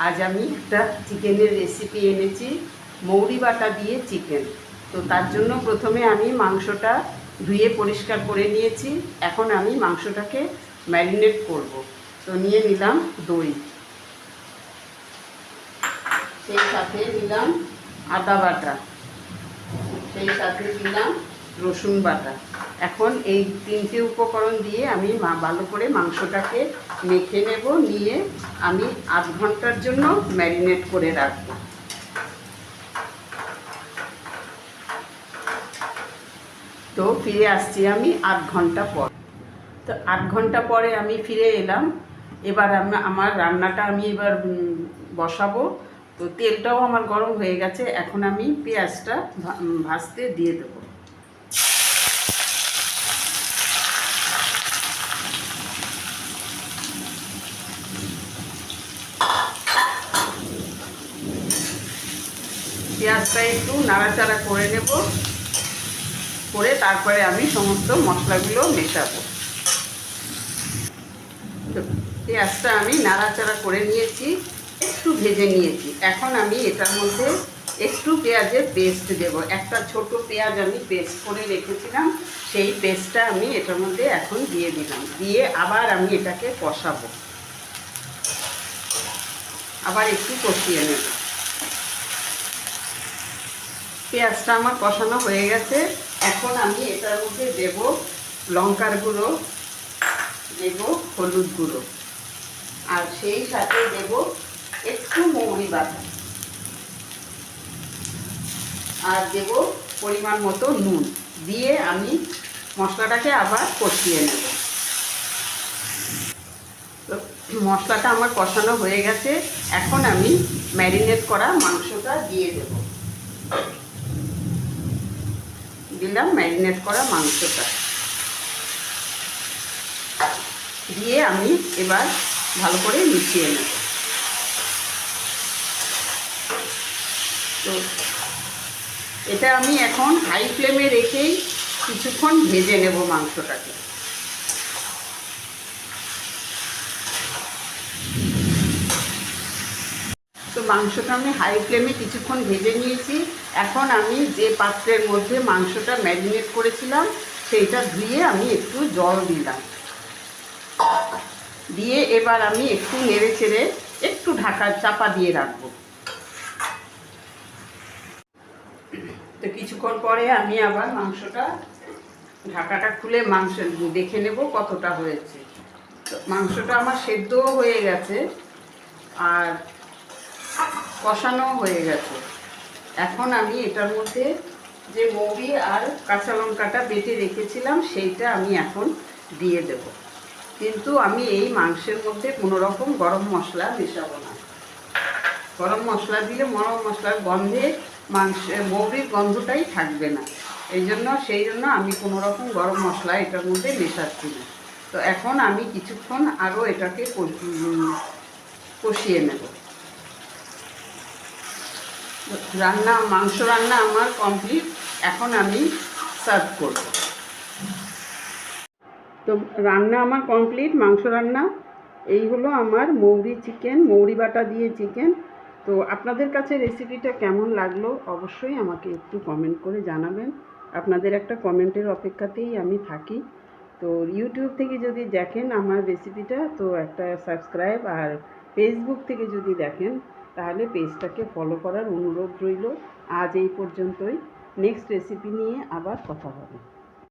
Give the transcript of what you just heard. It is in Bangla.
আজ আমি একটা চিকেনের রেসিপি এনেছি, মৌরি বাটা দিয়ে চিকেন। তো তার জন্য প্রথমে আমি মাংসটা ধুয়ে পরিষ্কার করে নিয়েছি। এখন আমি মাংসটাকে ম্যারিনেট করব। তো নিয়ে নিলাম দই, সেই সাথে নিলাম আদা বাটা, সেই সাথে দিলাম রসুন বাটা। এখন এই তিনটে উপকরণ দিয়ে আমি ভালো করে মাংসটাকে মেখে নেব, নিয়ে আমি আধ ঘন্টার জন্য ম্যারিনেট করে রাখবো। তো ফিরে আসছি আমি আধ ঘন্টা পর। তো আধ ঘন্টা পরে আমি ফিরে এলাম। এবার আমার রান্নাটা আমি এবার বসাবো। তো তেলটাও আমার গরম হয়ে গেছে। এখন আমি পেঁয়াজটা ভাজতে দিয়ে দেবো। পেঁয়াজটা একটু নাড়াচাড়া করে নেব, করে তারপরে আমি সমস্ত মশলাগুলো মেশাবো। তো পেঁয়াজটা আমি নাড়াচাড়া করে নিয়েছি, একটু ভেজে নিয়েছি। এখন আমি এটার মধ্যে একটু পেঁয়াজের পেস্ট দেব। একটা ছোট পেঁয়াজ আমি পেস্ট করে রেখেছিলাম, সেই পেস্টটা আমি এটার মধ্যে এখন দিয়ে দিলাম। দিয়ে আবার আমি এটাকে কষাবো, আবার একটু কষিয়ে নেব। পেঁয়াজটা আমার কষানো হয়ে গেছে। এখন আমি এটার মধ্যে দেব লঙ্কার গুঁড়ো, দেব হলুদ গুঁড়ো, আর সেই সাথে দেব একটু মৌরি বাটা, আর দেব পরিমাণ মতো নুন। দিয়ে আমি মশলাটাকে আবার কষিয়ে নেব। তো মশলাটা আমার কষানো হয়ে গেছে। এখন আমি ম্যারিনেট করা মাংসটা দিয়ে দেব। দিলাম ম্যারিনেট করা মাংসটা, দিয়ে আমি এবার ভালো করে মিশিয়ে নেব। তো এটা আমি এখন হাই ফ্লেমে রেখেই কিছুক্ষণ ভেজে নেব মাংসটাকে। তো মাংসটা আমি হাই ফ্লেমে কিছুক্ষণ ভেজে নিয়েছি। এখন আমি যে পাত্রের মধ্যে মাংসটা ম্যারিনেট করেছিলাম সেইটা ধুয়ে আমি একটু জল দিলাম। দিয়ে এবার আমি একটু নেড়ে চেড়ে একটু চাপা দিয়ে রাখবো। তো কিছুক্ষণ পরে আমি আবার ঢাকাটা খুলে মাংস দেখে নেব কতটা হয়েছে। তো মাংসটা আমার সেদ্ধও হয়ে গেছে আর কষানো হয়ে গেছে। এখন আমি এটার মধ্যে যে মৌরি আর কাঁচা লঙ্কাটা বেটে রেখেছিলাম সেইটা আমি এখন দিয়ে দেব। কিন্তু আমি এই মাংসের মধ্যে কোনো রকম গরম মশলা মেশাবো না। গরম মশলা দিলে গরম মশলার গন্ধে মৌরির গন্ধটাই থাকবে না। সেই জন্য আমি কোনো রকম গরম মশলা এটার মধ্যে মেশাচ্ছি না। তো এখন আমি কিছুক্ষণ আরও এটাকে কষিয়ে নেব। মাংস রান্না আমার কমপ্লিট। এখন আমি সার্ভ করব। তো রান্না আমার কমপ্লিট, মাংস রান্না। এই হলো আমার মৌরি বাটা দিয়ে চিকেন। তো আপনাদের কাছে রেসিপিটা কেমন লাগলো অবশ্যই আমাকে একটু কমেন্ট করে জানাবেন। আপনাদের একটা কমেন্টের অপেক্ষাতেই আমি থাকি। তো ইউটিউব থেকে যদি দেখেন আমার রেসিপিটা, তো একটা সাবস্ক্রাইব, আর ফেসবুক থেকে যদি দেখেন তাহলে পেজটাকে ফলো করার অনুরোধ রইল। আজ এই পর্যন্তই। নেক্সট রেসিপি নিয়ে আবার কথা হবে।